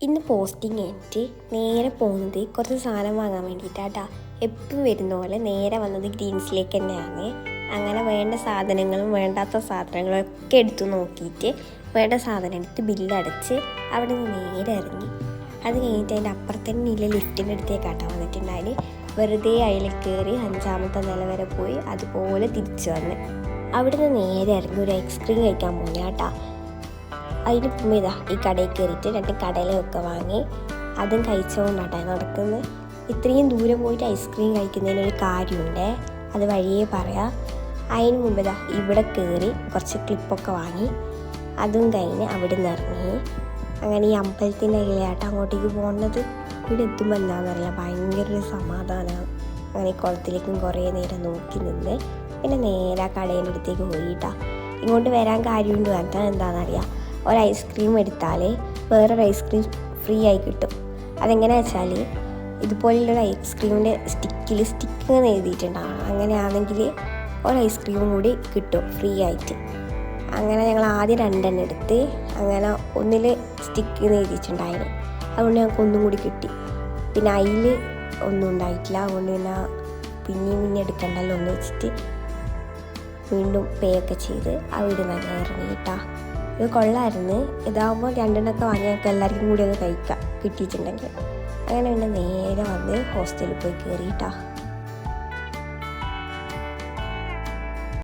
ഇന്ന് പോസ്റ്റിംഗ് കഴിഞ്ഞിട്ട് നേരെ പോകുന്നത് കുറച്ച് സാധനം വാങ്ങാൻ വേണ്ടിയിട്ടാട്ടാ. എപ്പം വരുന്ന പോലെ നേരെ വന്നത് ഗ്രീൻസിലേക്ക് തന്നെയാണ്. അങ്ങനെ വേണ്ട സാധനങ്ങളും വേണ്ടാത്ത സാധനങ്ങളും ഒക്കെ എടുത്തു നോക്കിയിട്ട് വേണ്ട സാധനം എടുത്ത് ബില്ലടച്ച് അവിടെ നിന്ന് നേരെ ഇറങ്ങി. അത് കഴിഞ്ഞിട്ട് അതിൻ്റെ അപ്പുറത്തന്നെ ഇല്ല ലിഫ്റ്റിൻ്റെ അടുത്തേക്കാട്ടാ വന്നിട്ടുണ്ടായി. വെറുതെ അതിൽ കയറി 5ാമത്തെ നില വരെ പോയി അതുപോലെ തിരിച്ചു വന്ന് അവിടെ നിന്ന് നേരെ ഇറങ്ങി ഒരു ഐസ്ക്രീം കഴിക്കാൻ പോകുന്ന കേട്ടാ. അതിന് മുമ്പ് ഈ കടയിൽ കയറിയിട്ട് 2 കടലയൊക്കെ വാങ്ങി അതും കഴിച്ചുകൊണ്ടാട്ടെ നടക്കുന്നത്. ഇത്രയും ദൂരം പോയിട്ട് ഐസ്ക്രീം കഴിക്കുന്നതിനൊരു കാര്യമുണ്ട്, അത് വഴിയേ പറയാം. അതിന് മുമ്പ് ഇവിടെ കയറി കുറച്ച് ക്ലിപ്പൊക്കെ വാങ്ങി അതും കഴിഞ്ഞ് അവിടെ നിന്ന് ഇറങ്ങി. അങ്ങനെ ഈ അമ്പലത്തിൻ്റെ അകലെയായിട്ട് അങ്ങോട്ടേക്ക് പോകുന്നത്. ഇവിടെ എത്തുമ്പോൾ എന്താണെന്നറിയില്ല, ഭയങ്കര ഒരു സമാധാനമാണ്. അങ്ങനെ ഈ കുളത്തിലേക്കും കുറേ നേരം നോക്കി നിന്ന് പിന്നെ നേരെ കടേൻ്റെ അടുത്തേക്ക് പോയിട്ടാ. ഇങ്ങോട്ട് വരാൻ കാര്യമുണ്ട് പറഞ്ഞാൽ എന്താണെന്നറിയാം, ഒരു ഐസ്ക്രീം എടുത്താൽ വേറൊരു ഐസ്ക്രീം ഫ്രീ ആയി കിട്ടും. അതെങ്ങനെയാ വെച്ചാൽ ഇതുപോലുള്ളൊരു ഐസ്ക്രീമിൻ്റെ സ്റ്റിക്ക് എഴുതിയിട്ടുണ്ടാവണം. അങ്ങനെയാണെങ്കിൽ ഒരു ഐസ്ക്രീമും കൂടി കിട്ടും ഫ്രീ ആയിട്ട്. അങ്ങനെ ഞങ്ങൾ ആദ്യം 2 എണ്ണം എടുത്ത് അങ്ങനെ ഒന്നിൽ സ്റ്റിക്ക് എഴുതിയിട്ടുണ്ടായിരുന്നു. അതുകൊണ്ട് ഞങ്ങൾക്ക് ഒന്നും കൂടി കിട്ടി. പിന്നെ അതിൽ ഒന്നും ഉണ്ടായിട്ടില്ല. അതുകൊണ്ട് പിന്നെ എടുക്കണ്ടല്ലോ ഒന്ന് വെച്ചിട്ട് വീണ്ടും പേ ഒക്കെ ചെയ്ത് അവിടെ നല്ല ഇറങ്ങിയിട്ടാ. ഇത് കൊള്ളായിരുന്നു. ഇതാകുമ്പോൾ 2 എണ്ണമൊക്കെ വാങ്ങി ഞങ്ങൾക്ക് എല്ലാവർക്കും കൂടി ഒന്ന് കഴിക്കാം കിട്ടിയിട്ടുണ്ടെങ്കിൽ. അങ്ങനെ പിന്നെ നേരെ വന്ന് ഹോസ്റ്റലിൽ പോയി കയറിയിട്ടാ.